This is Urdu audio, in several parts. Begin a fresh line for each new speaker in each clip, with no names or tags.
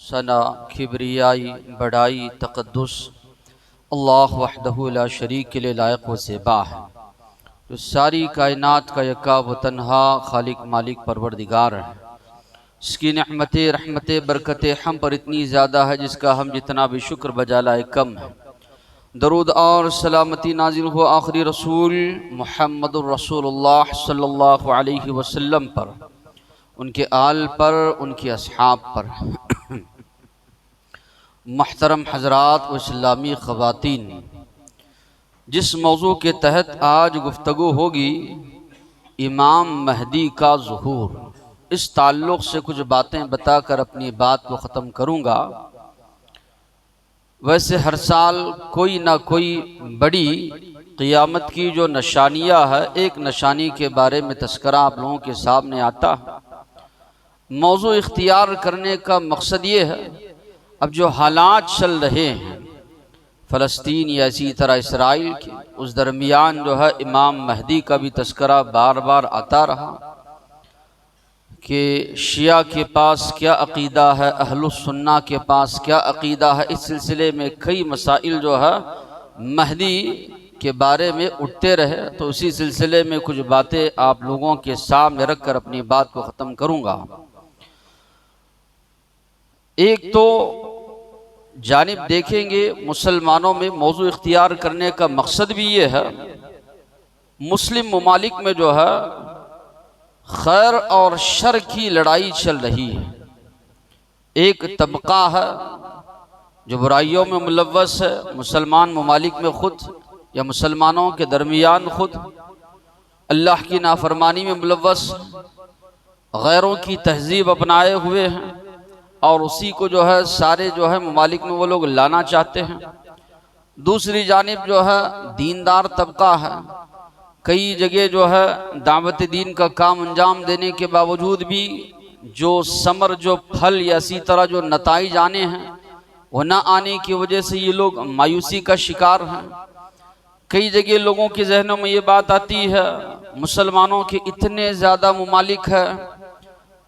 ثنا کبریائی بڑائی تقدس اللہ وحدہ لا شریک کے لیے لائق و زیبا ہے، جو ساری کائنات کا یکا و تنہا خالق مالک پروردگار ہے۔ اس کی رحمت برکت ہم پر اتنی زیادہ ہے جس کا ہم جتنا بھی شکر بجا لائے کم ہے۔ درود اور سلامتی نازل ہو آخری رسول محمد الرسول اللہ صلی اللہ علیہ وسلم پر، ان کے آل پر، ان کے اصحاب پر۔ محترم حضرات و اسلامی خواتین، جس موضوع کے تحت آج گفتگو ہوگی امام مہدی کا ظہور، اس تعلق سے کچھ باتیں بتا کر اپنی بات کو ختم کروں گا۔ ویسے ہر سال کوئی نہ کوئی بڑی قیامت کی جو نشانیاں ہے، ایک نشانی کے بارے میں تذکرہ آپ لوگوں کے سامنے آتا ہے۔ موضوع اختیار کرنے کا مقصد یہ ہے، اب جو حالات چل رہے ہیں فلسطین یا اسی طرح اسرائیل کے، اس درمیان جو ہے امام مہدی کا بھی تذکرہ بار بار آتا رہا کہ شیعہ کے پاس کیا عقیدہ ہے، اہل السنہ کے پاس کیا عقیدہ ہے۔ اس سلسلے میں کئی مسائل جو ہے مہدی کے بارے میں اٹھتے رہے، تو اسی سلسلے میں کچھ باتیں آپ لوگوں کے سامنے رکھ کر اپنی بات کو ختم کروں گا۔ ایک تو جانب دیکھیں گے مسلمانوں میں موضوع اختیار کرنے کا مقصد بھی یہ ہے، مسلم ممالک میں جو ہے خیر اور شر کی لڑائی چل رہی ہے۔ ایک طبقہ ہے جو برائیوں میں ملوث ہے، مسلمان ممالک میں خود یا مسلمانوں کے درمیان خود اللہ کی نافرمانی میں ملوث، غیروں کی تہذیب اپنائے ہوئے ہیں، اور اسی کو جو ہے سارے جو ہے ممالک میں وہ لوگ لانا چاہتے ہیں۔ دوسری جانب جو ہے دیندار طبقہ ہے، کئی جگہ جو ہے دعوت دین کا کام انجام دینے کے باوجود بھی جو ثمر، جو پھل یا اسی طرح جو نتائج آنے ہیں وہ نہ آنے کی وجہ سے یہ لوگ مایوسی کا شکار ہیں۔ کئی جگہ لوگوں کے ذہنوں میں یہ بات آتی ہے، مسلمانوں کے اتنے زیادہ ممالک ہیں،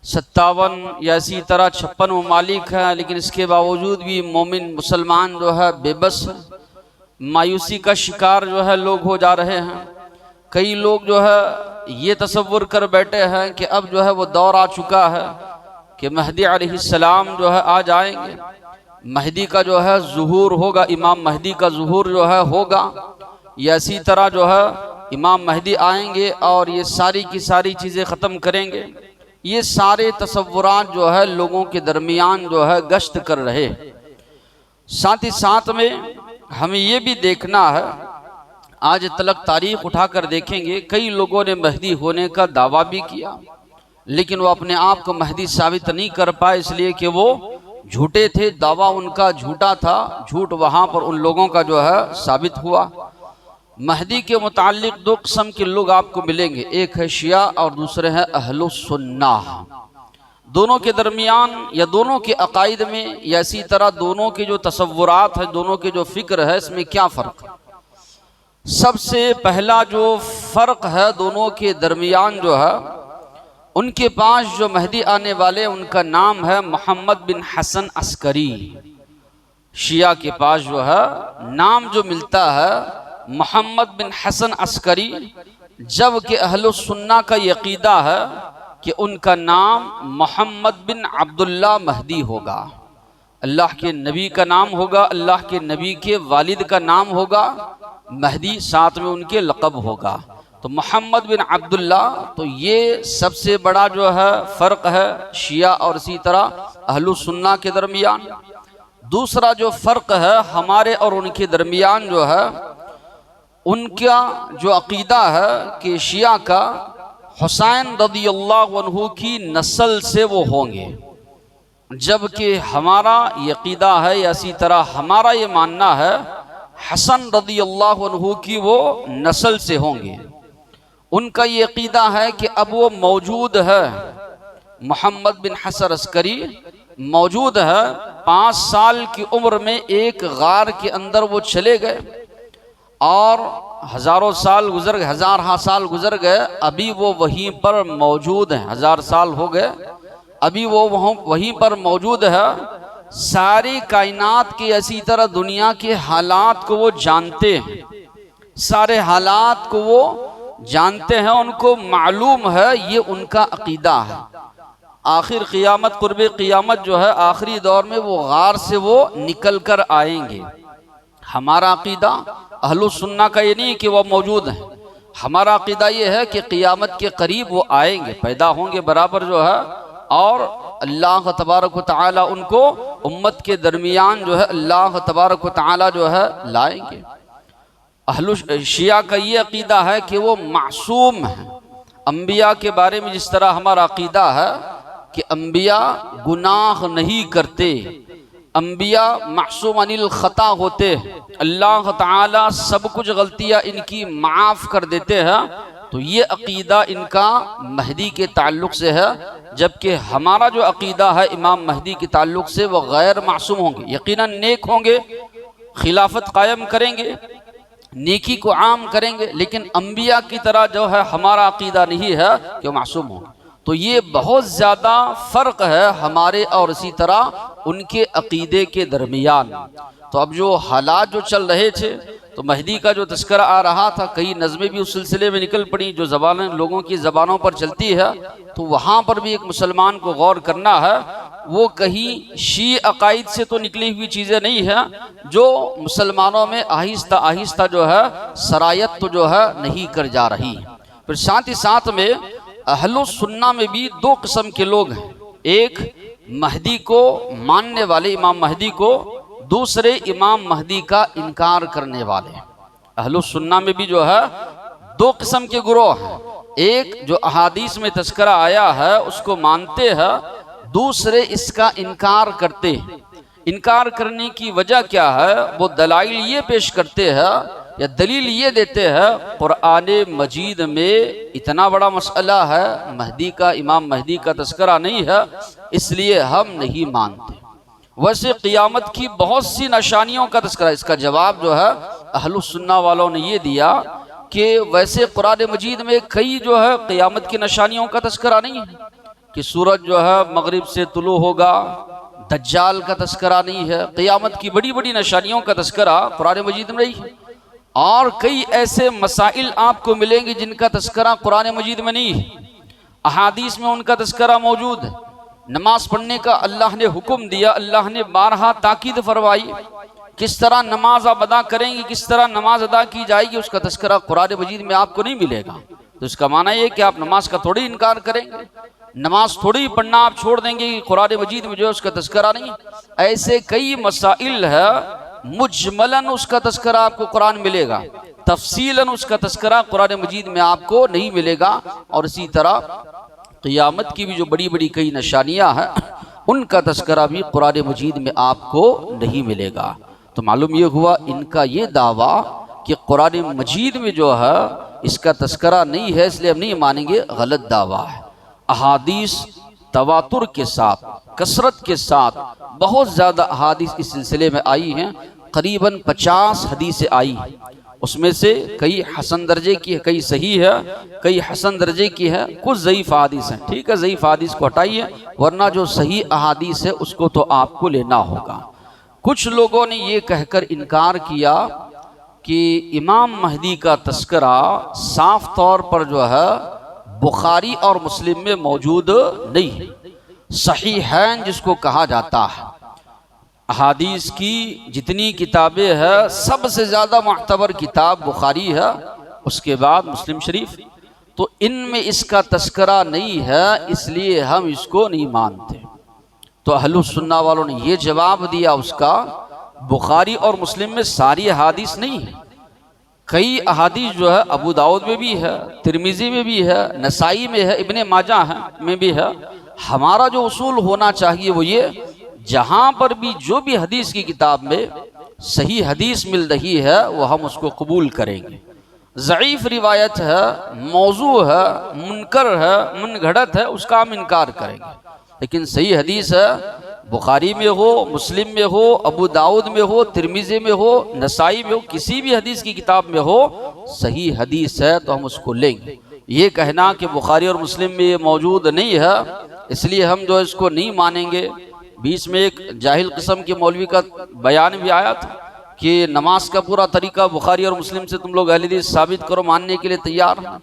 57 یا اسی طرح 56 ممالک ہیں، لیکن اس کے باوجود بھی مومن مسلمان جو ہے بے بس ہے، مایوسی کا شکار جو ہے لوگ ہو جا رہے ہیں۔ کئی لوگ جو ہے یہ تصور کر بیٹھے ہیں کہ اب جو ہے وہ دور آ چکا ہے کہ مہدی علیہ السلام جو ہے آ جائیں گے، مہدی کا جو ہے ظہور ہوگا، امام مہدی کا ظہور جو ہے ہوگا، یا اسی طرح جو ہے امام مہدی آئیں گے اور یہ ساری کی ساری چیزیں ختم کریں گے۔ یہ سارے تصورات جو ہے لوگوں کے درمیان جو ہے گشت کر رہے۔ ساتھ ہی ساتھ میں ہمیں یہ بھی دیکھنا ہے، آج تلک تاریخ اٹھا کر دیکھیں گے، کئی لوگوں نے مہدی ہونے کا دعویٰ بھی کیا، لیکن وہ اپنے آپ کو مہدی ثابت نہیں کر پائے، اس لیے کہ وہ جھوٹے تھے، دعویٰ ان کا جھوٹا تھا، جھوٹ وہاں پر ان لوگوں کا جو ہے ثابت ہوا۔ مہدی کے متعلق دو قسم کے لوگ آپ کو ملیں گے، ایک ہے شیعہ اور دوسرے ہیں اہل السنہ۔ دونوں کے درمیان یا دونوں کے عقائد میں یا اسی طرح دونوں کے جو تصورات ہیں، دونوں کے جو فکر ہے، اس میں کیا فرق ہے؟ سب سے پہلا جو فرق ہے دونوں کے درمیان جو ہے، ان کے پاس جو مہدی آنے والے ان کا نام ہے محمد بن حسن عسکری۔ شیعہ کے پاس جو ہے نام جو ملتا ہے محمد بن حسن عسکری، جبکہ اہل السنہ کا یہ عقیدہ ہے کہ ان کا نام محمد بن عبداللہ مہدی ہوگا، اللہ کے نبی کا نام ہوگا، اللہ کے نبی کے والد کا نام ہوگا مہدی، ساتھ میں ان کے لقب ہوگا، تو محمد بن عبداللہ۔ تو یہ سب سے بڑا جو ہے فرق ہے شیعہ اور اسی طرح اہل السنہ کے درمیان۔ دوسرا جو فرق ہے ہمارے اور ان کے درمیان جو ہے، ان کا جو عقیدہ ہے کہ شیعہ کا حسین رضی اللہ عنہ کی نسل سے وہ ہوں گے، جبکہ ہمارا یہ عقیدہ ہے یا اسی طرح ہمارا یہ ماننا ہے حسن رضی اللہ عنہ کی وہ نسل سے ہوں گے۔ ان کا یہ عقیدہ ہے کہ اب وہ موجود ہے، محمد بن حسن عسکری موجود ہے، 5 سال کی عمر میں ایک غار کے اندر وہ چلے گئے اور ہزاروں سال گزر گئے، ہزارہ سال گزر گئے، ابھی وہ وہیں پر موجود ہیں، 1000 سال ہو گئے، ابھی وہ وہیں پر موجود ہے۔ ساری کائنات کے اسی طرح دنیا کے حالات کو وہ جانتے ہیں، سارے حالات کو وہ جانتے ہیں، ان کو معلوم ہے، یہ ان کا عقیدہ ہے۔ آخر قیامت، قرب قیامت جو ہے آخری دور میں وہ غار سے وہ نکل کر آئیں گے۔ ہمارا عقیدہ اہل السنہ کا یہ نہیں کہ وہ موجود ہیں، ہمارا عقیدہ یہ ہے کہ قیامت کے قریب وہ آئیں گے، پیدا ہوں گے برابر جو ہے، اور اللہ تبارک و تعالی ان کو امت کے درمیان جو ہے اللہ تبارک و تعالی جو ہے لائیں گے۔ اہل شیعہ کا یہ عقیدہ ہے کہ وہ معصوم ہیں۔ انبیاء کے بارے میں جس طرح ہمارا عقیدہ ہے کہ انبیاء گناہ نہیں کرتے، انبیاء معصوم عن الخطا ہوتے ہیں، اللہ تعالی سب کچھ غلطیاں ان کی معاف کر دیتے ہیں، تو یہ عقیدہ ان کا مہدی کے تعلق سے ہے، جبکہ ہمارا جو عقیدہ ہے امام مہدی کے تعلق سے وہ غیر معصوم ہوں گے، یقیناً نیک ہوں گے، خلافت قائم کریں گے، نیکی کو عام کریں گے، لیکن انبیاء کی طرح جو ہے ہمارا عقیدہ نہیں ہے کہ وہ معصوم ہوں۔ تو یہ بہت زیادہ فرق ہے ہمارے اور اسی طرح ان کے عقیدے کے درمیان۔ تو اب جو حالات جو چل رہے تھے، تو مہدی کا جو تذکرہ آ رہا تھا، کئی نظمیں بھی اس سلسلے میں نکل پڑی جو زبانیں لوگوں کی زبانوں پر چلتی ہے، تو وہاں پر بھی ایک مسلمان کو غور کرنا ہے، وہ کہیں شیعہ عقائد سے تو نکلی ہوئی چیزیں نہیں ہیں جو مسلمانوں میں آہستہ آہستہ جو ہے سرایت تو جو ہے نہیں کر جا رہی۔ پھر ساتھ ہی ساتھ میں اہل السنہ میں بھی دو قسم کے لوگ ہیں، ایک مہدی کو ماننے والے امام مہدی کو، دوسرے امام مہدی کا انکار کرنے والے۔ اہل السنہ میں بھی جو ہے دو قسم کے گروہ ہیں، ایک جو احادیث میں تذکرہ آیا ہے اس کو مانتے ہیں، دوسرے اس کا انکار کرتے ہیں۔ انکار کرنے کی وجہ کیا ہے؟ وہ دلائل یہ پیش کرتے ہیں یا دلیل یہ دیتے ہیں، قرآن مجید میں اتنا بڑا مسئلہ ہے، مہدی کا، امام مہدی کا تذکرہ نہیں ہے، اس لیے ہم نہیں مانتے۔ ویسے قیامت کی بہت سی نشانیوں کا تذکرہ، اس کا جواب جو ہے اہل السنہ والوں نے یہ دیا کہ ویسے قرآن مجید میں کئی جو ہے قیامت کی نشانیوں کا تذکرہ نہیں ہے، کہ سورج جو ہے مغرب سے طلوع ہوگا، دجال کا تذکرہ نہیں ہے، قیامت کی بڑی بڑی نشانیوں کا تذکرہ قرآن مجید میں نہیں ہے، اور کئی ایسے مسائل آپ کو ملیں گے جن کا تذکرہ قرآن مجید میں نہیں ہے، احادیث میں ان کا تذکرہ موجود ہے۔ نماز پڑھنے کا اللہ نے حکم دیا، اللہ نے بارہا تاکید فرمائی، کس طرح نماز آپ ادا کریں گے، کس طرح نماز ادا کی جائے گی، اس کا تذکرہ قرآن مجید میں آپ کو نہیں ملے گا۔ تو اس کا معنی یہ کہ آپ نماز کا تھوڑی انکار کریں گے، نماز تھوڑی پڑھنا آپ چھوڑ دیں گے، قرآن مجید میں جو ہے اس کا تذکرہ نہیں۔ ایسے کئی مسائل ہے، مجملاً اس کا تذکرہ آپ کو قرآن ملے گا، تفصیلاً اس کا تذکرہ قرآن مجید میں آپ کو نہیں ملے گا، اور اسی طرح قیامت کی بھی جو بڑی بڑی کئی نشانیاں ہیں ان کا تذکرہ بھی قرآن مجید میں آپ کو نہیں ملے گا۔ تو معلوم یہ ہوا ان کا یہ دعویٰ کہ قرآن مجید میں جو ہے اس کا تذکرہ نہیں ہے اس لیے ہم نہیں مانیں گے، غلط دعویٰ ہے۔ احادیث تواتر کے ساتھ، کثرت کے ساتھ بہت زیادہ احادیث اس سلسلے میں آئی ہیں، قریباً 50 حدیثیں آئی ہیں، اس میں سے کئی حسن درجے کی ہے، کئی صحیح ہے، کئی حسن درجے کی ہے، کچھ ضعیف احادیث ہیں۔ ٹھیک ہے، ضعیف احادیث کو ہٹائیے، ورنہ جو صحیح احادیث ہے اس کو تو آپ کو لینا ہوگا۔ کچھ لوگوں نے یہ کہہ کر انکار کیا کہ امام مہدی کا تذکرہ صاف طور پر جو ہے بخاری اور مسلم میں موجود نہیں ہے، صحیحین جس کو کہا جاتا ہے، احادیث کی جتنی کتابیں ہیں سب سے زیادہ معتبر کتاب بخاری ہے، اس کے بعد مسلم شریف، تو ان میں اس کا تذکرہ نہیں ہے، اس لیے ہم اس کو نہیں مانتے۔ تو اہل السنہ والوں نے یہ جواب دیا اس کا، بخاری اور مسلم میں ساری احادیث نہیں ہے، کئی احادیث جو ہے ابو داؤد میں بھی ہے، ترمذی میں بھی ہے، نسائی میں ہے، ابن ماجہ میں بھی ہے۔ ہمارا جو اصول ہونا چاہیے وہ یہ، جہاں پر بھی جو بھی حدیث کی کتاب میں صحیح حدیث مل رہی ہے وہ ہم اس کو قبول کریں گے، ضعیف روایت ہے، موضوع ہے، منکر ہے، من گھڑت ہے، اس کا ہم انکار کریں گے، لیکن صحیح حدیث ہے، بخاری میں ہو، مسلم میں ہو، ابو داؤد میں ہو، ترمذی میں ہو، نسائی میں ہو، کسی بھی حدیث کی کتاب میں ہو، صحیح حدیث ہے تو ہم اس کو لیں گے۔ یہ کہنا کہ بخاری اور مسلم میں یہ موجود نہیں ہے اس لیے ہم جو اس کو نہیں مانیں گے، بیچ میں ایک جاہل قسم کے مولوی کا بیان بھی آیا تھا کہ نماز کا پورا طریقہ بخاری اور مسلم سے تم لوگ اہل حدیث ثابت کرو، ماننے کے لیے تیار ہیں۔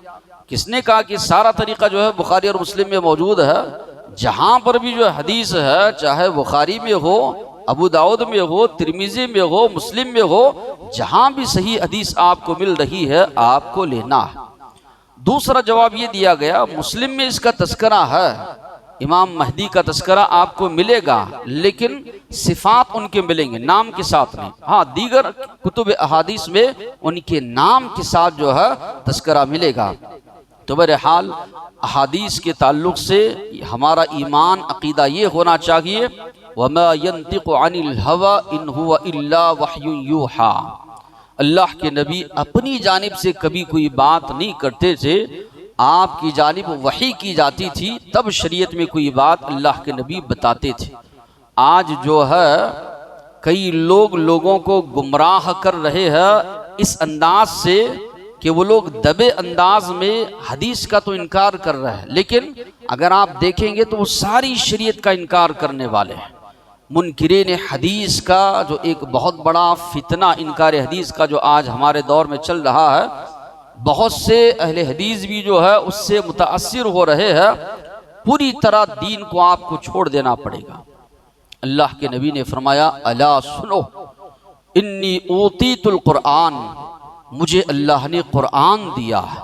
کس نے کہا کہ سارا طریقہ جو ہے بخاری اور مسلم میں موجود ہے؟ جہاں پر بھی جو حدیث ہے، چاہے بخاری میں ہو، ابو داؤد میں ہو، ترمذی میں ہو، مسلم میں ہو، جہاں بھی صحیح حدیث آپ کو مل رہی ہے آپ کو لینا ہے۔ دوسرا جواب یہ دیا گیا، مسلم میں اس کا تذکرہ ہے، امام مہدی کا تذکرہ آپ کو ملے گا، لیکن صفات ان کے ملیں گے، نام کے ساتھ نہیں۔ ہاں دیگر کتب احادیث میں ان کے نام کے ساتھ جو ہے تذکرہ ملے گا۔ تو بہرحال احادیث کے تعلق سے ہمارا ایمان عقیدہ یہ ہونا چاہیے، وَمَا يَنطِقُ عَنِ الْهَوَىٰ إِنْ هُوَ إِلَّا وَحْيٌ يُوحَىٰ، اللہ کے نبی اپنی جانب سے کبھی کوئی بات نہیں کرتے تھے، آپ کی جانب وحی کی جاتی تھی، تب شریعت میں کوئی بات اللہ کے نبی بتاتے تھے۔ آج جو ہے کئی لوگ لوگوں کو گمراہ کر رہے ہیں اس انداز سے کہ وہ لوگ دبے انداز میں حدیث کا تو انکار کر رہے ہیں، لیکن اگر آپ دیکھیں گے تو وہ ساری شریعت کا انکار کرنے والے ہیں۔ منکرین حدیث کا جو ایک بہت بڑا فتنہ انکار حدیث کا جو آج ہمارے دور میں چل رہا ہے، بہت سے اہل حدیث بھی جو ہے اس سے متاثر ہو رہے ہیں۔ پوری طرح دین کو آپ کو چھوڑ دینا پڑے گا۔ اللہ کے نبی نے فرمایا، الا سنو انی اوتیت القرآن، مجھے اللہ نے قرآن دیا ہے۔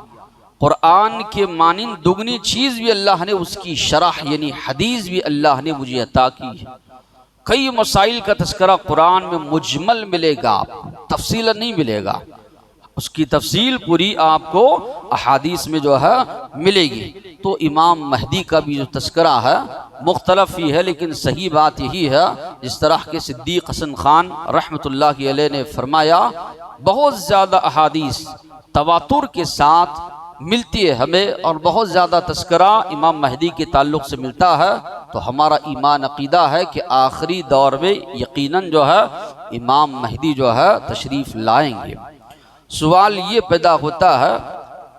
قرآن کے مانند دگنی چیز بھی اللہ نے اس کی شرح یعنی حدیث بھی اللہ نے مجھے عطا کی ہے۔ کئی مسائل کا تذکرہ قرآن میں مجمل ملے گا، تفصیل نہیں ملے گا، اس کی تفصیل پوری آپ کو احادیث میں جو ہے ملے گی۔ تو امام مہدی کا بھی جو تذکرہ ہے مختلف ہی ہے، لیکن صحیح بات یہی ہے، جس طرح کے صدیق حسن خان رحمۃ اللہ علیہ نے فرمایا، بہت زیادہ احادیث تواتر کے ساتھ ملتی ہے ہمیں، اور بہت زیادہ تذکرہ امام مہدی کے تعلق سے ملتا ہے۔ تو ہمارا ایمان عقیدہ ہے کہ آخری دور میں یقیناً جو ہے امام مہدی جو ہے تشریف لائیں گے۔ سوال یہ پیدا ہوتا ہے،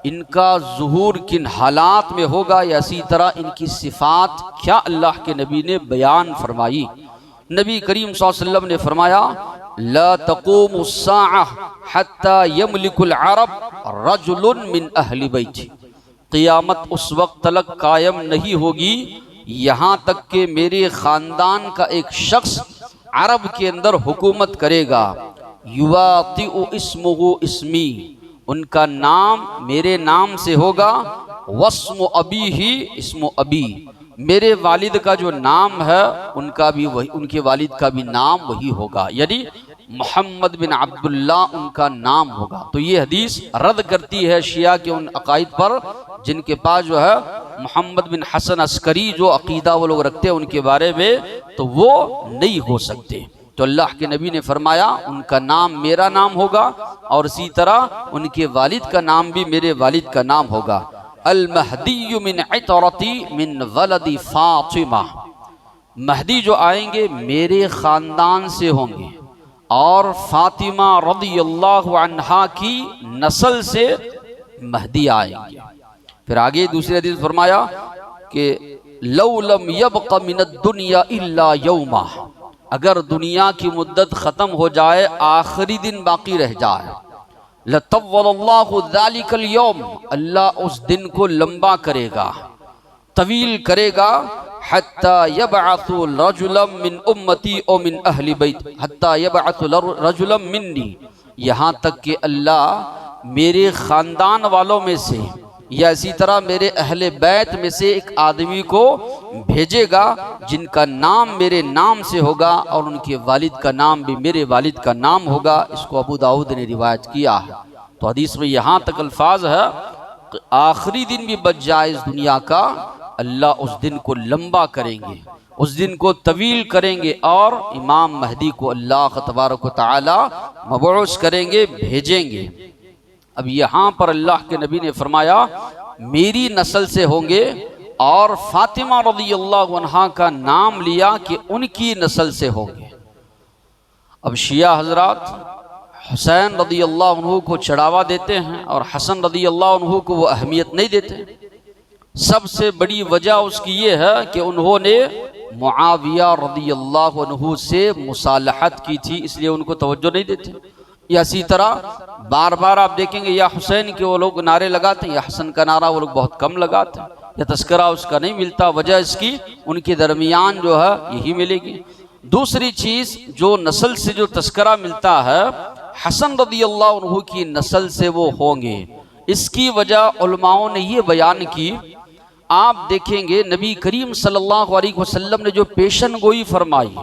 ان کا ظہور کن حالات میں ہوگا، یا اسی طرح ان کی صفات کیا اللہ کے نبی نے بیان فرمائی؟ نبی کریم صلی اللہ علیہ وسلم نے فرمایا، لا تقوم الساعة حتى يملك العرب رجل من اہل بیت، قیامت اس وقت تلک قائم نہیں ہوگی یہاں تک کہ میرے خاندان کا ایک شخص عرب کے اندر حکومت کرے گا، یواطئ اسمہ اسمی، ان کا نام میرے نام سے ہوگا، واسم ابیہ اسم ابی، میرے والد کا جو نام ہے ان کا بھی وہی، ان کے والد کا بھی نام وہی ہوگا، یعنی محمد بن عبداللہ ان کا نام ہوگا۔ تو یہ حدیث رد کرتی ہے شیعہ کے ان عقائد پر جن کے پاس جو ہے محمد بن حسن عسکری جو عقیدہ وہ لوگ رکھتے ہیں ان کے بارے میں، تو وہ نہیں ہو سکتے۔ تو اللہ کے نبی نے فرمایا ان کا نام میرا نام ہوگا، اور اسی طرح ان کے والد کا نام بھی میرے والد کا نام ہوگا۔ المہدی من عطرتی من ولد فاطمہ، مہدی جو آئیں گے میرے خاندان سے ہوں گے، اور فاطمہ رضی اللہ عنہا کی نسل سے مہدی آئیں گے۔ پھر آگے دوسری حدیث فرمایا کہ لو لم یبق من الدنیا الا یوما، اگر دنیا کی مدت ختم ہو جائے آخری دن باقی رہ جائے، لطول اللہ ذلک اليوم، اللہ اس دن کو لمبا کرے گا، طویل کرے گا، حتی یبعث رجلا من امتی او من اہل بیت، حتی یبعث رجلا منی، یہاں تک کہ اللہ میرے خاندان والوں میں سے یا اسی طرح میرے اہل بیت میں سے ایک آدمی کو بھیجے گا جن کا نام میرے نام سے ہوگا، اور ان کے والد کا نام بھی میرے والد کا نام ہوگا۔ اس کو ابو داؤد نے روایت کیا ہے۔ تو حدیث میں یہاں تک الفاظ ہے کہ آخری دن بھی بچ جائے اس دنیا کا، اللہ اس دن کو لمبا کریں گے، اس دن کو طویل کریں گے، اور امام مہدی کو اللہ تبارک و تعالی مبعوث کریں گے، بھیجیں گے۔ اب یہاں پر اللہ کے نبی نے فرمایا میری نسل سے ہوں گے، اور فاطمہ رضی اللہ عنہا کا نام لیا کہ ان کی نسل سے ہوں گے۔ اب شیعہ حضرات حسین رضی اللہ عنہ کو چڑھاوا دیتے ہیں، اور حسن رضی اللہ عنہ کو وہ اہمیت نہیں دیتے۔ سب سے بڑی وجہ اس کی یہ ہے کہ انہوں نے معاویہ رضی اللہ عنہ سے مصالحت کی تھی، اس لیے ان کو توجہ نہیں دیتے. یا اسی طرح بار بار آپ دیکھیں گے یا حسین کے وہ لوگ نعرے لگاتے ہیں، یا حسن کا نعرہ وہ لوگ بہت کم لگاتے ہیں، یا تذکرہ اس کا نہیں ملتا. وجہ اس کی ان کے درمیان جو ہے یہی ملے گی. دوسری چیز، جو نسل سے جو تذکرہ ملتا ہے حسن رضی اللہ عنہ کی نسل سے وہ ہوں گے. اس کی وجہ علماؤں نے یہ بیان کی. آپ دیکھیں گے نبی کریم صلی اللہ علیہ وسلم نے جو پیشن گوئی فرمائی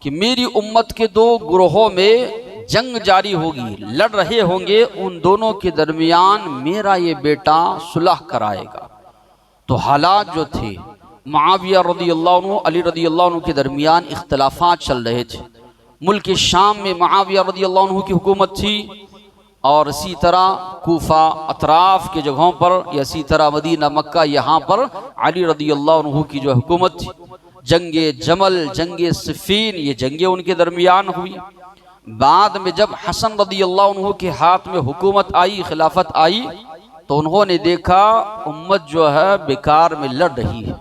کہ میری امت کے دو گروہوں میں جنگ جاری ہوگی، لڑ رہے ہوں گے، ان دونوں کے درمیان میرا یہ بیٹا صلح کرائے گا. تو حالات جو تھے، معاویہ رضی اللہ عنہ علی رضی اللہ عنہ کے درمیان اختلافات چل رہے تھے. ملک شام میں معاویہ رضی اللہ عنہ کی حکومت تھی، اور اسی طرح کوفہ اطراف کے جگہوں پر، یا اسی طرح مدینہ مکہ یہاں پر علی رضی اللہ عنہ کی جو حکومت تھی. جنگ جمل، جنگ صفین، یہ جنگیں ان کے درمیان ہوئی. بعد میں جب حسن رضی اللہ عنہ کے ہاتھ میں حکومت آئی، خلافت آئی، تو انہوں نے دیکھا امت جو ہے بیکار میں لڑ رہی ہے،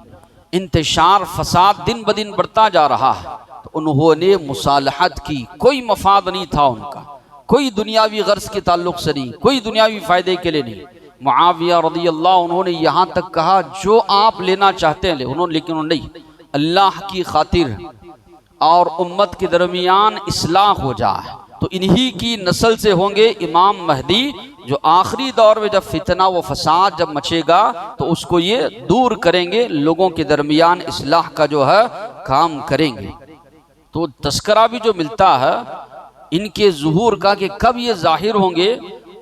انتشار فساد دن بدن بڑھتا جا رہا ہے. تو انہوں نے مصالحت کی. کوئی مفاد نہیں تھا ان کا، کوئی دنیاوی غرض کے تعلق سے نہیں، کوئی دنیاوی فائدے کے لیے نہیں. معاویہ رضی اللہ عنہ نے یہاں تک کہا جو آپ لینا چاہتے ہیں لے، لیکن انہوں نے نہیں، اللہ کی خاطر اور امت کے درمیان اصلاح ہو جائے. تو انہی کی نسل سے ہوں گے امام مہدی، جو آخری دور میں جب فتنہ و فساد جب مچے گا تو اس کو یہ دور کریں گے، لوگوں کے درمیان اصلاح کا جو ہے کام کریں گے. تو تذکرہ بھی جو ملتا ہے ان کے ظہور کا کہ کب یہ ظاہر ہوں گے،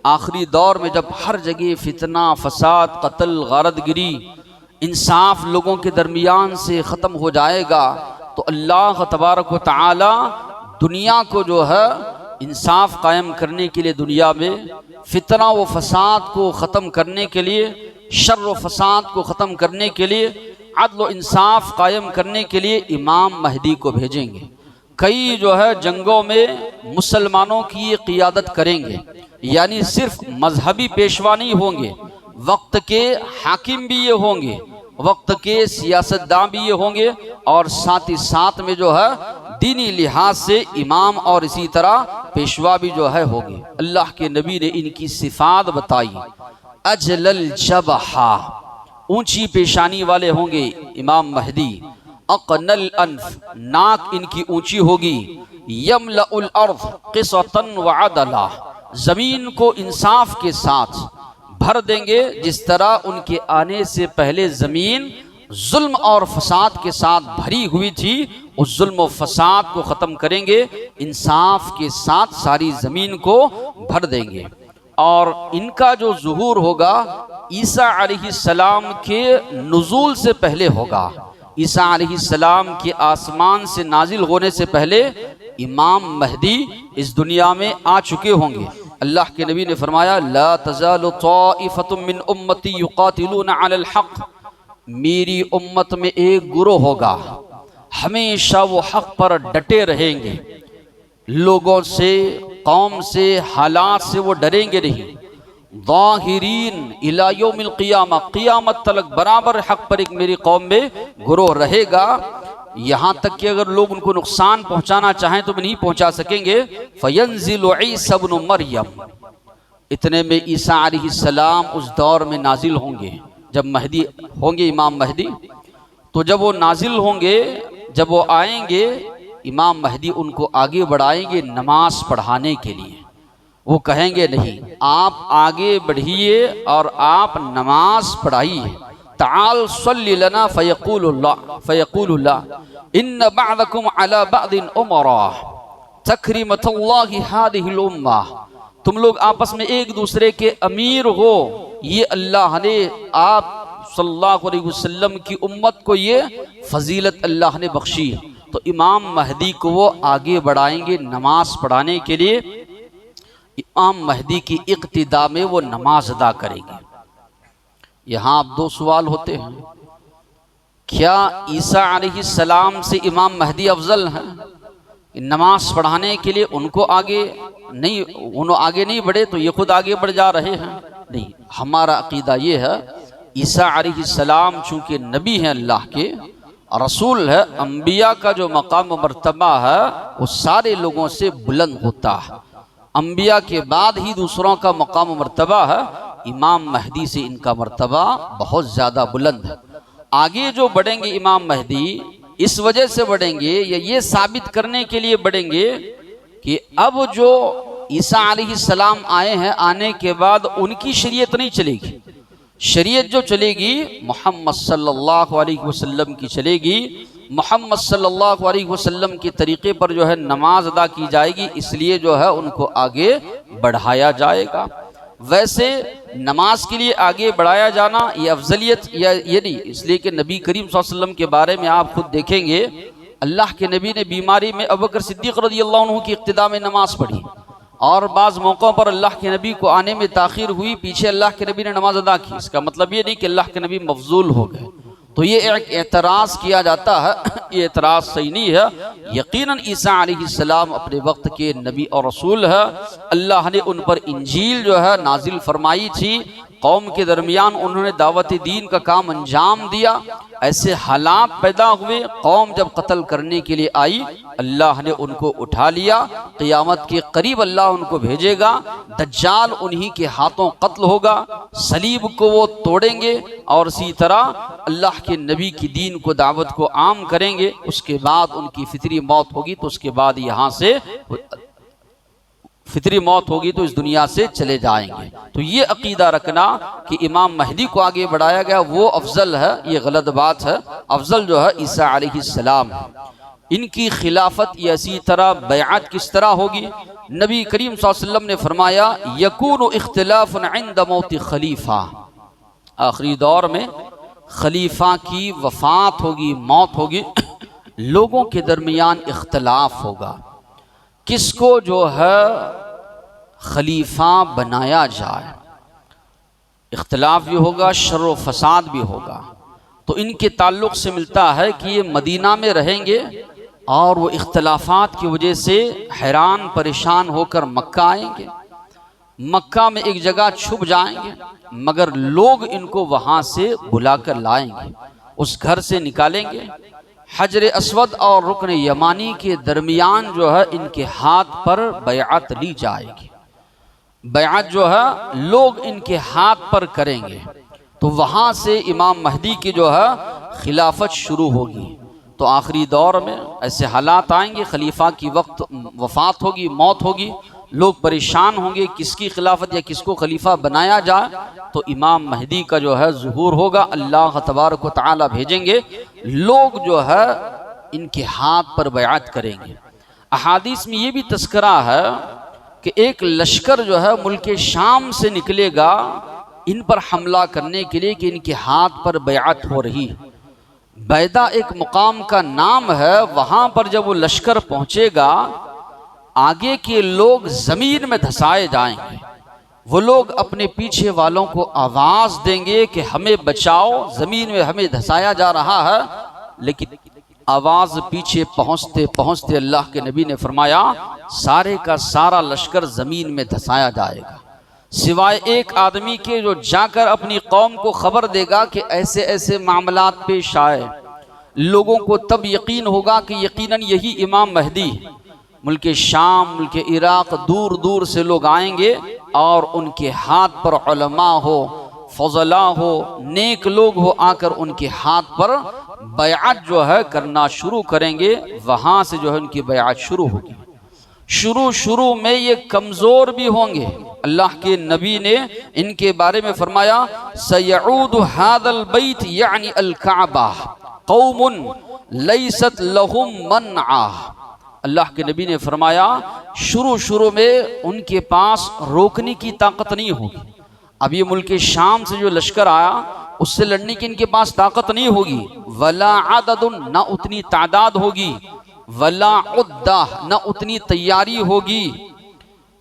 آخری دور میں جب ہر جگہ فتنہ فساد قتل غارت گری، انصاف لوگوں کے درمیان سے ختم ہو جائے گا. تو اللہ تبارک و تعالی دنیا کو جو ہے انصاف قائم کرنے کے لیے، دنیا میں فتنہ و فساد کو ختم کرنے کے لیے، شر و فساد کو ختم کرنے کے لیے، عدل و انصاف قائم کرنے کے لیے امام مہدی کو بھیجیں گے. کئی جو ہے جنگوں میں مسلمانوں کی قیادت کریں گے، یعنی صرف مذہبی پیشوا نہیں ہوں گے، وقت کے حاکم بھی یہ ہوں گے، وقت کے سیاستداں بھی یہ ہوں گے، اور ساتھ ہی ساتھ میں جو ہے دینی لحاظ سے امام اور اسی طرح پیشوا بھی جو ہے ہوں گے. اللہ کے نبی نے ان کی صفات بتائی. اجل الجبہہ، اونچی پیشانی والے ہوں گے امام مہدی. اقن الانف، ناک ان کی اونچی ہوگی. یملأ الارض قسطا وعدلا، زمین کو انصاف کے ساتھ بھر دیں گے، جس طرح ان کے آنے سے پہلے زمین ظلم اور فساد کے ساتھ بھری ہوئی تھی. اس ظلم و فساد کو ختم کریں گے، انصاف کے ساتھ ساری زمین کو بھر دیں گے. اور ان کا جو ظہور ہوگا عیسیٰ علیہ السلام کے نزول سے پہلے ہوگا. عیسیٰ علیہ السلام کے آسمان سے نازل ہونے سے پہلے امام مہدی اس دنیا میں آ چکے ہوں گے. اللہ کے نبی نے فرمایا لا تزال طائفۃ من امتی یقاتلون علی الحق، میری امت میں ایک گروہ ہوگا ہمیشہ وہ حق پر ڈٹے رہیں گے، لوگوں سے، قوم سے، حالات سے وہ ڈریں گے نہیں. ظاہرین الی یوم القیامہ، قیامت تلک برابر حق پر ایک میری قوم میں گروہ رہے گا. یہاں تک کہ اگر لوگ ان کو نقصان پہنچانا چاہیں تو بھی نہیں پہنچا سکیں گے. فینزل عیسی ابن مریم، اتنے میں عیسیٰ علیہ السلام اس دور میں نازل ہوں گے جب مہدی ہوں گے، امام مہدی. تو جب وہ نازل ہوں گے، جب وہ آئیں گے، امام مہدی ان کو آگے بڑھائیں گے نماز پڑھانے کے لیے. وہ کہیں گے نہیں، آپ آگے بڑھیے اور آپ نماز پڑھائیے. تعال صلی لنا فیقول اللہ ان بعضکم علی بعض امراء تکرمۃ اللہ ہذہ الامہ، تم لوگ آپس میں ایک دوسرے کے امیر ہو. یہ اللہ نے آپ صلی اللہ علیہ وسلم کی امت کو یہ فضیلت اللہ نے بخشی. تو امام مہدی کو وہ آگے بڑھائیں گے نماز پڑھانے کے لیے. امام مہدی کی اقتداء میں وہ نماز ادا کریں گے. یہاں اب دو سوال ہوتے ہیں، کیا عیسیٰ علیہ السلام سے امام مہدی افضل ہیں؟ نماز پڑھانے کے لیے ان کو آگے نہیں بڑھے تو یہ خود آگے بڑھ جا رہے ہیں؟ نہیں، ہمارا عقیدہ یہ ہے عیسیٰ علیہ السلام چونکہ نبی ہیں اللہ کے، رسول ہے، انبیاء کا جو مقام و مرتبہ ہے وہ سارے لوگوں سے بلند ہوتا ہے۔ انبیاء کے بعد ہی دوسروں کا مقام و مرتبہ ہے، امام مہدی سے ان کا مرتبہ بہت زیادہ بلند ہے۔ آگے جو بڑھیں گے امام مہدی اس وجہ سے بڑھیں گے یا یہ ثابت کرنے کے لیے بڑھیں گے کہ اب جو عیسیٰ علیہ السلام آئے ہیں، آنے کے بعد ان کی شریعت نہیں چلے گی۔ شریعت جو چلے گی محمد صلی اللہ علیہ وسلم کی چلے گی۔ محمد صلی اللہ علیہ وسلم کے طریقے پر جو ہے نماز ادا کی جائے گی، اس لیے جو ہے ان کو آگے بڑھایا جائے گا۔ ویسے نماز کے لیے آگے بڑھایا جانا یہ افضلیت یہ نہیں، اس لیے کہ نبی کریم صلی اللہ علیہ وسلم کے بارے میں آپ خود دیکھیں گے، اللہ کے نبی نے بیماری میں ابوبکر صدیق رضی اللہ عنہ کی اقتداء میں نماز پڑھی، اور بعض موقعوں پر اللہ کے نبی کو آنے میں تاخیر ہوئی، پیچھے اللہ کے نبی نے نماز ادا کی۔ اس کا مطلب یہ نہیں کہ اللہ کے نبی مفضول ہو گئے، تو یہ ایک اعتراض کیا جاتا ہے، یہ اعتراض صحیح نہیں ہے۔ یقیناً عیسیٰ علیہ السلام اپنے وقت کے نبی اور رسول ہے، اللہ نے ان پر انجیل جو ہے نازل فرمائی تھی، قوم کے درمیان انہوں نے دعوت دین کا کام انجام دیا۔ ایسے حالات پیدا ہوئے، قوم جب قتل کرنے کے لیے آئی، اللہ نے ان کو اٹھا لیا۔ قیامت کے قریب اللہ ان کو بھیجے گا، دجال انہی کے ہاتھوں قتل ہوگا، صلیب کو وہ توڑیں گے، اور اسی طرح اللہ کے نبی کی دین کو دعوت کو عام کریں گے۔ اس کے بعد ان کی فطری موت ہوگی، تو اس کے بعد یہاں سے فطری موت ہوگی تو اس دنیا سے چلے جائیں گے۔ تو یہ عقیدہ رکھنا کہ امام مہدی کو آگے بڑھایا گیا وہ افضل ہے، یہ غلط بات ہے۔ افضل جو ہے عیسیٰ علیہ السلام ہے۔ ان کی خلافت یا اسی طرح بیعت کس طرح ہوگی؟ نبی کریم صلی اللہ علیہ وسلم نے فرمایا یکون اختلاف عند موت خلیفہ، آخری دور میں خلیفہ کی وفات ہوگی، موت ہوگی، لوگوں کے درمیان اختلاف ہوگا، کس کو جو ہے خلیفہ بنایا جائے۔ اختلاف بھی ہوگا، شر و فساد بھی ہوگا۔ تو ان کے تعلق سے ملتا ہے کہ یہ مدینہ میں رہیں گے اور وہ اختلافات کی وجہ سے حیران پریشان ہو کر مکہ آئیں گے، مکہ میں ایک جگہ چھپ جائیں گے، مگر لوگ ان کو وہاں سے بلا کر لائیں گے، اس گھر سے نکالیں گے۔ حجر اسود اور رکن یمانی کے درمیان جو ہے ان کے ہاتھ پر بیعت لی جائے گی، بیعت جو ہے لوگ ان کے ہاتھ پر کریں گے، تو وہاں سے امام مہدی کی جو ہے خلافت شروع ہوگی۔ تو آخری دور میں ایسے حالات آئیں گے، خلیفہ کی وقت وفات ہوگی، موت ہوگی، لوگ پریشان ہوں گے کس کی خلافت یا کس کو خلیفہ بنایا جائے، تو امام مہدی کا جو ہے ظہور ہوگا، اللہ تبارک و تعالی بھیجیں گے، لوگ جو ہے ان کے ہاتھ پر بیعت کریں گے۔ احادیث میں یہ بھی تذکرہ ہے کہ ایک لشکر جو ہے ملک شام سے نکلے گا ان پر حملہ کرنے کے لیے کہ ان کے ہاتھ پر بیعت ہو رہی ہے۔ بیدہ ایک مقام کا نام ہے، وہاں پر جب وہ لشکر پہنچے گا آگے کے لوگ زمین میں دھسائے جائیں گے، وہ لوگ اپنے پیچھے والوں کو آواز دیں گے کہ ہمیں بچاؤ، زمین میں ہمیں دھسایا جا رہا ہے، لیکن آواز پیچھے پہنچتے پہنچتے اللہ کے نبی نے فرمایا سارے کا سارا لشکر زمین میں دھسایا جائے گا، سوائے ایک آدمی کے جو جا کر اپنی قوم کو خبر دے گا کہ ایسے ایسے معاملات پیش آئے۔ لوگوں کو تب یقین ہوگا کہ یقیناً یہی امام مہدی، ملک شام، ملک عراق، دور دور سے لوگ آئیں گے اور ان کے ہاتھ پر علماء ہو، فضلاء ہو، نیک لوگ ہو، آ کر ان کے ہاتھ پر بیعت جو ہے کرنا شروع کریں گے، وہاں سے جو ہے ان کی بیعت شروع ہوگی۔ شروع میں یہ کمزور بھی ہوں گے، اللہ کے نبی نے ان کے بارے میں فرمایا سَيَعُودُ هَذَا الْبَيْتِ یعنی الکعبہ قوم لیست لهم منعہ۔ اللہ کے نبی نے فرمایا شروع میں ان کے پاس روکنے کی طاقت نہیں ہوگی۔ اب یہ ملک شام سے جو لشکر آیا اس سے لڑنے کی ان کے پاس طاقت نہیں ہوگی، ولا عدد نہ اتنی تعداد ہوگی، ولا عدہ نہ اتنی تیاری ہوگی،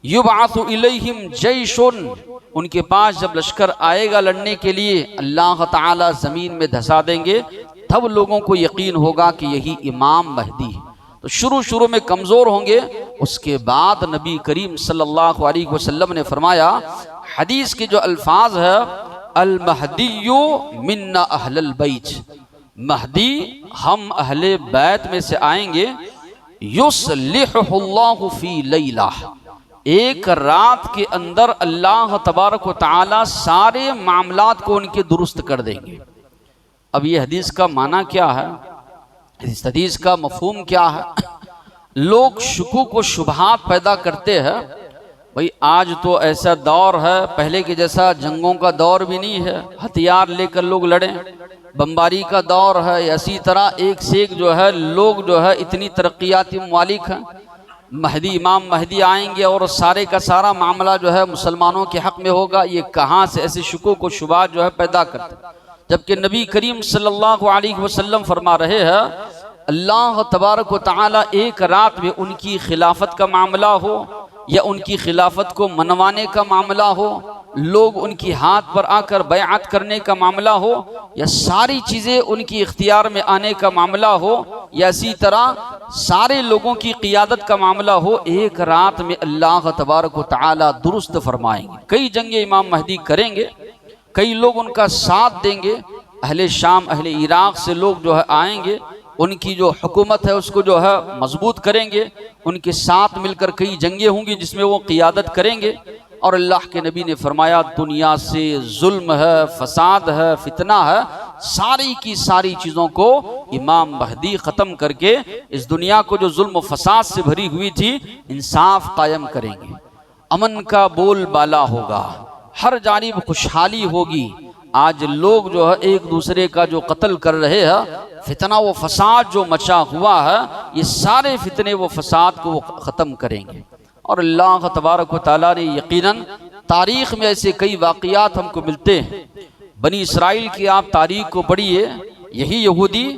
یبعث الیہم جیش ان کے پاس جب لشکر آئے گا لڑنے کے لیے اللہ تعالی زمین میں دھسا دیں گے، تب لوگوں کو یقین ہوگا کہ یہی امام مہدی ہے۔ تو شروع میں کمزور ہوں گے، اس کے بعد نبی کریم صلی اللہ علیہ وسلم نے فرمایا، حدیث کے جو الفاظ ہے المہدی منا اہل البیت، مہدی ہم اہل بیت میں سے آئیں گے، یصلحہ اللہ فی لیلہ، ایک رات کے اندر اللہ تبارک و تعالی سارے معاملات کو ان کے درست کر دیں گے۔ اب یہ حدیث کا معنی کیا ہے، اس حدیث کا مفہوم کیا ہے؟ لوگ شکوک و شبہات پیدا کرتے ہیں، بھئی آج تو ایسا دور ہے، پہلے کے جیسا جنگوں کا دور بھی نہیں ہے، ہتھیار لے کر لوگ لڑیں، بمباری کا دور ہے، اسی طرح ایک سے ایک جو ہے لوگ جو ہے اتنی ترقیاتی ممالک ہیں، مہدی امام مہدی آئیں گے اور سارے کا سارا معاملہ جو ہے مسلمانوں کے حق میں ہوگا، یہ کہاں سے ایسے شکوک و شبہات جو ہے پیدا کرتے ہیں؟ جبکہ نبی کریم صلی اللہ علیہ وسلم فرما رہے ہیں اللہ تبارک و تعالی ایک رات میں ان کی خلافت کا معاملہ ہو یا ان کی خلافت کو منوانے کا معاملہ ہو، لوگ ان کی ہاتھ پر آ کر بیعت کرنے کا معاملہ ہو، یا ساری چیزیں ان کی اختیار میں آنے کا معاملہ ہو، یا اسی طرح سارے لوگوں کی قیادت کا معاملہ ہو، ایک رات میں اللہ تبارک و تعالی درست فرمائیں گے۔ کئی جنگیں امام مہدی کریں گے، کئی لوگ ان کا ساتھ دیں گے، اہل شام اہل عراق سے لوگ جو ہے آئیں گے، ان کی جو حکومت ہے اس کو جو ہے مضبوط کریں گے، ان کے ساتھ مل کر کئی جنگیں ہوں گی جس میں وہ قیادت کریں گے۔ اور اللہ کے نبی نے فرمایا دنیا سے ظلم ہے، فساد ہے، فتنہ ہے، ساری کی ساری چیزوں کو امام مہدی ختم کر کے اس دنیا کو جو ظلم و فساد سے بھری ہوئی تھی انصاف قائم کریں گے، امن کا بول بالا ہوگا، ہر جانب خوشحالی ہوگی۔ آج لوگ جو ہے ایک دوسرے کا جو قتل کر رہے ہیں، فتنہ و فساد جو مچا ہوا ہے، یہ سارے فتنے و فساد کو وہ ختم کریں گے۔ اور اللہ تبارک و تعالیٰ نے یقیناً تاریخ میں ایسے کئی واقعات ہم کو ملتے ہیں۔ بنی اسرائیل کی آپ تاریخ کو پڑھیے، یہی یہودی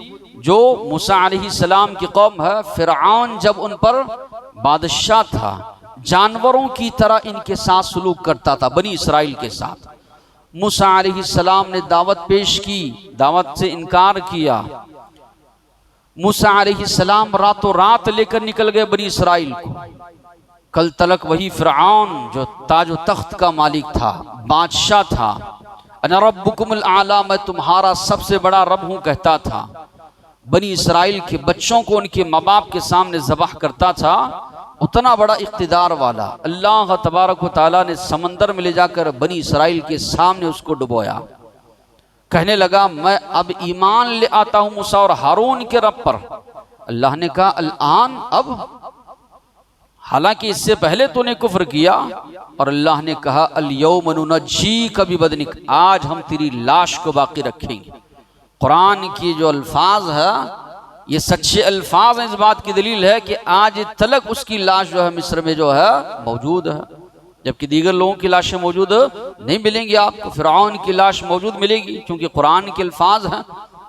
جو موسیٰ علیہ السلام کی قوم ہے، فرعون جب ان پر بادشاہ تھا، جانوروں کی طرح ان کے ساتھ سلوک کرتا تھا، بنی اسرائیل کے ساتھ۔ موسیٰ علیہ السلام نے دعوت پیش کی، دعوت سے انکار کیا، موسیٰ علیہ السلام راتوں رات لے کر نکل گئے بنی اسرائیل کو۔ کل تلک وہی فرعون جو تاج و تخت کا مالک تھا، بادشاہ تھا، انا ربکم الاعلی، میں تمہارا سب سے بڑا رب ہوں کہتا تھا، بنی اسرائیل کے بچوں کو ان کے ماں باپ کے سامنے ذبح کرتا تھا، اتنا بڑا اقتدار والا۔ اللہ تبارک و تعالیٰ نے سمندر میں لے جا کر بنی اسرائیل کے سامنے اس کو ڈبویا، کہنے لگا میں اب ایمان لے آتا ہوں موسیٰ اور ہارون کے رب پر۔ اللہ نے کہا الآن، اب، حالانکہ اس سے پہلے تو نے کفر کیا، اور اللہ نے کہا الیوم ننجیک ببدنک، آج ہم تیری لاش کو باقی رکھیں گے۔ قرآن کی جو الفاظ ہے یہ سچے الفاظ ہیں، اس بات کی دلیل ہے کہ آج تلک اس کی لاش جو ہے مصر میں جو ہے موجود ہے، جبکہ دیگر لوگوں کی لاشیں موجود نہیں ملیں گی آپ کو، فرعون کی لاش موجود ملے گی، کیونکہ قرآن کے الفاظ ہیں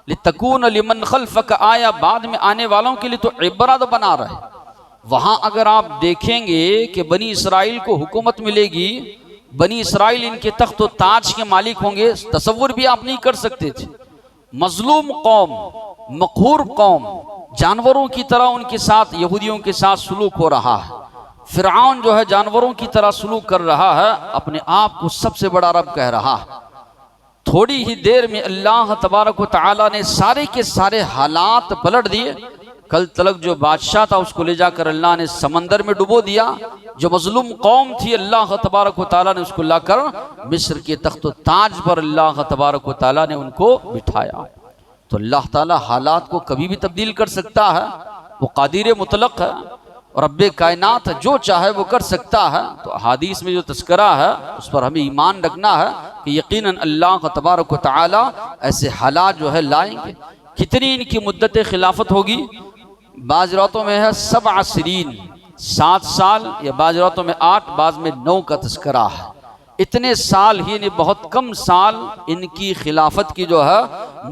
لِتَكُونَ لِمَنْ خَلْفَكَ آیا، بعد میں آنے والوں کے لیے تو عبرت بنا رہے۔ وہاں اگر آپ دیکھیں گے کہ بنی اسرائیل کو حکومت ملے گی، بنی اسرائیل ان کے تخت و تاج کے مالک ہوں گے، تصور بھی آپ نہیں کر سکتے تھے۔ مظلوم قوم، مقہور قوم، جانوروں کی طرح ان کے ساتھ، یہودیوں کے ساتھ سلوک ہو رہا ہے۔ فرعون جو ہے جانوروں کی طرح سلوک کر رہا ہے، اپنے آپ کو سب سے بڑا رب کہہ رہا ہے۔ تھوڑی ہی دیر میں اللہ تبارک و تعالیٰ نے سارے کے سارے حالات پلٹ دیے۔ کل تلک جو بادشاہ تھا اس کو لے جا کر اللہ نے سمندر میں ڈبو دیا، جو مظلوم قوم تھی اللہ تبارک و تعالیٰ نے اس کو لا کر مصر کے تخت و تاج پر اللہ تبارک و تعالیٰ نے ان کو بٹھایا۔ تو اللہ تعالیٰ حالات کو کبھی بھی تبدیل کر سکتا ہے، وہ قادر مطلق ہے، رب کائنات جو چاہے وہ کر سکتا ہے۔ تو حدیث میں جو تذکرہ ہے اس پر ہمیں ایمان رکھنا ہے کہ یقیناً اللہ تبارک و تعالیٰ ایسے حالات جو ہے لائیں گے۔ کتنی ان کی مدت خلافت ہوگی؟ بعض روایتوں میں ہے 7 سنین، 7 سال، یا بعض روایتوں میں 8، بعض میں 9 کا تذکرہ ہے۔ اتنے سال ہی نہیں، بہت کم سال ان کی خلافت کی جو ہے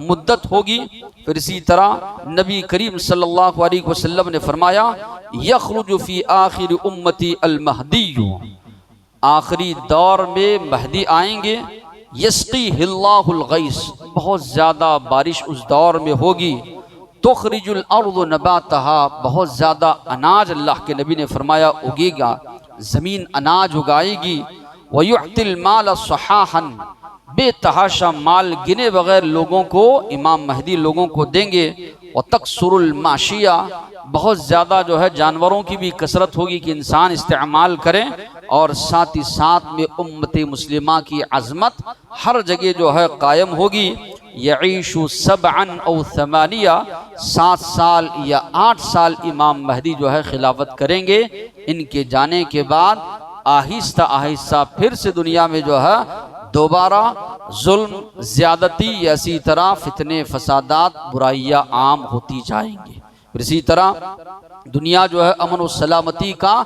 مدت ہوگی۔ پھر اسی طرح نبی کریم صلی اللہ علیہ وسلم نے فرمایا یخرج فی آخر امتی المہدی، آخری دور میں مہدی آئیں گے، یسقیہ اللہ الغیث، بہت زیادہ بارش اس دور میں ہوگی، تخرج الارض نباتہا، بہت زیادہ اناج اللہ کے نبی نے فرمایا اگے گا، زمین اناج اگائے گی، وَيُعْتِ الْمَالَ صَحَاحًا، بے تحاشا مال گنے بغیر لوگوں کو امام مہدی لوگوں کو دیں گے، وتکثر الماشیہ، بہت زیادہ جو ہے جانوروں کی بھی کثرت ہوگی کہ انسان استعمال کریں، اور ساتھ ہی ساتھ میں امت مسلمہ کی عظمت ہر جگہ جو ہے قائم ہوگی۔ یعیش 7 او 8، 7 سال یا 8 سال امام مہدی جو ہے خلافت کریں گے۔ ان کے جانے کے بعد آہستہ آہستہ پھر سے دنیا میں جو ہے دوبارہ ظلم، زیادتی، اسی طرح فتنے، فسادات، برائیاں عام ہوتی جائیں گی۔ پھر اسی طرح دنیا جو ہے امن و سلامتی کا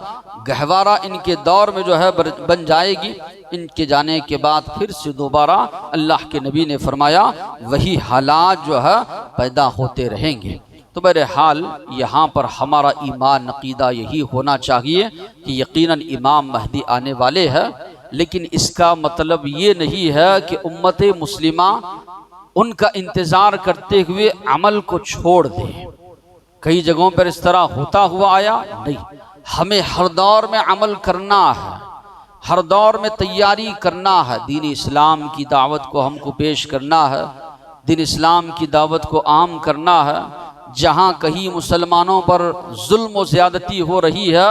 گہوارہ ان کے دور میں جو ہے بن جائے گی۔ ان کے جانے کے بعد پھر سے دوبارہ اللہ کے نبی نے فرمایا وہی حالات جو ہے پیدا ہوتے رہیں گے۔ تو بہرحال یہاں پر ہمارا ایمان عقیدہ یہی ہونا چاہیے کہ یقیناً امام مہدی آنے والے ہیں، لیکن اس کا مطلب یہ نہیں ہے کہ امت مسلمہ ان کا انتظار کرتے ہوئے عمل کو چھوڑ دیں۔ کئی جگہوں پر اس طرح ہوتا ہوا آیا نہیں، ہمیں ہر دور میں عمل کرنا ہے، ہر دور میں تیاری کرنا ہے، دین اسلام کی دعوت کو ہم کو پیش کرنا ہے، دین اسلام کی دعوت کو عام کرنا ہے۔ جہاں کہیں مسلمانوں پر ظلم و زیادتی ہو رہی ہے،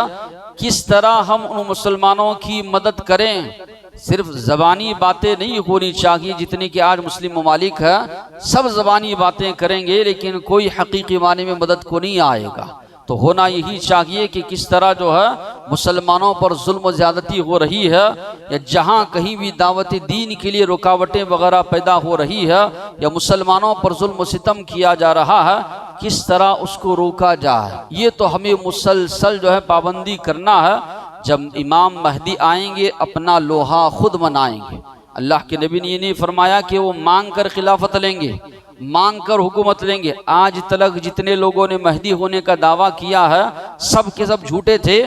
کس طرح ہم ان مسلمانوں کی مدد کریں۔ صرف زبانی باتیں نہیں ہونی چاہیے، جتنی کہ آج مسلم ممالک ہے سب زبانی باتیں کریں گے لیکن کوئی حقیقی معنی میں مدد کو نہیں آئے گا۔ تو ہونا یہی چاہیے کہ کس طرح جو ہے مسلمانوں پر ظلم و زیادتی ہو رہی ہے، یا جہاں کہیں بھی دعوت دین کے لیے رکاوٹیں وغیرہ پیدا ہو رہی ہے، یا مسلمانوں پر ظلم و ستم کیا جا رہا ہے، کس طرح اس کو روکا جائے، یہ تو ہمیں مسلسل جو ہے پابندی کرنا ہے۔ جب امام مہدی آئیں گے اپنا لوہا خود منائیں گے۔ اللہ کے نبی نے یہ نہیں فرمایا کہ وہ مانگ کر خلافت لیں گے، مانگ کر حکومت لیں گے۔ آج تلک جتنے لوگوں نے مہدی ہونے کا دعویٰ کیا ہے سب کے سب جھوٹے تھے،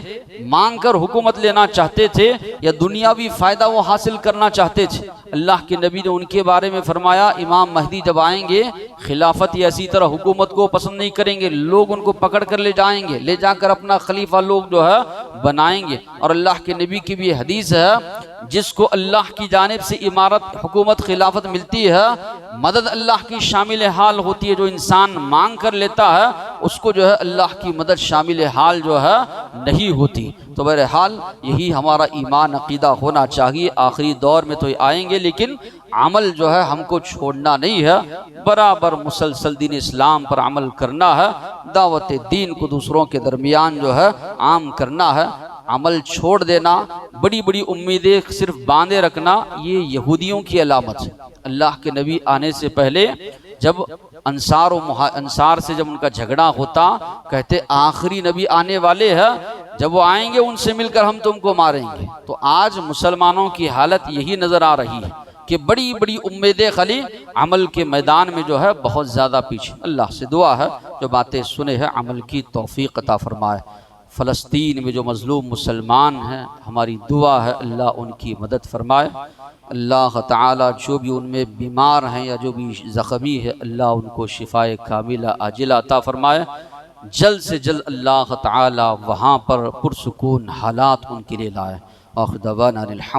مانگ کر حکومت لینا چاہتے تھے یا دنیاوی فائدہ وہ حاصل کرنا چاہتے تھے۔ اللہ کے نبی نے ان کے بارے میں فرمایا امام مہدی جب آئیں گے خلافت یا اسی طرح حکومت کو پسند نہیں کریں گے، لوگ ان کو پکڑ کر لے جائیں گے، لے جا کر اپنا خلیفہ لوگ جو ہے بنائیں گے۔ اور اللہ کے نبی کی بھی حدیث ہے جس کو اللہ کی جانب سے امارت، حکومت، خلافت ملتی ہے، مدد اللہ کی شامل حال ہوتی ہے۔ جو انسان مانگ کر لیتا ہے اس کو جو ہے اللہ کی مدد شامل حال جو ہے نہیں ہوتی۔ تو بہرحال یہی ہمارا ایمان عقیدہ ہونا چاہیے۔ آخری دور میں تو آئیں گے لیکن عمل جو ہے ہم کو چھوڑنا نہیں ہے، برابر مسلسل دین اسلام پر عمل کرنا ہے، دعوت دین کو دوسروں کے درمیان جو ہے عام کرنا ہے۔ عمل چھوڑ دینا، بڑی بڑی امیدیں صرف باندھے رکھنا، یہ یہودیوں کی علامت ہے۔ اللہ کے نبی آنے سے پہلے جب انصار سے جب ان کا جھگڑا ہوتا، کہتے آخری نبی آنے والے ہیں، جب وہ آئیں گے ان سے مل کر ہم تم کو ماریں گے۔ تو آج مسلمانوں کی حالت یہی نظر آ رہی ہے کہ بڑی بڑی امیدیں خالی عمل کے میدان میں جو ہے بہت زیادہ پیچھے۔ اللہ سے دعا ہے جو باتیں سنے ہیں عمل کی توفیق عطا فرمائے۔ فلسطین میں جو مظلوم مسلمان ہیں ہماری دعا ہے اللہ ان کی مدد فرمائے۔ اللہ تعالی جو بھی ان میں بیمار ہیں یا جو بھی زخمی ہے اللہ ان کو شفائے کاملہ عاجلہ عطا فرمائے۔ جلد سے جلد اللہ تعالی وہاں پر پرسکون حالات ان کے لیے لائے۔ آخر دعوانا الحمد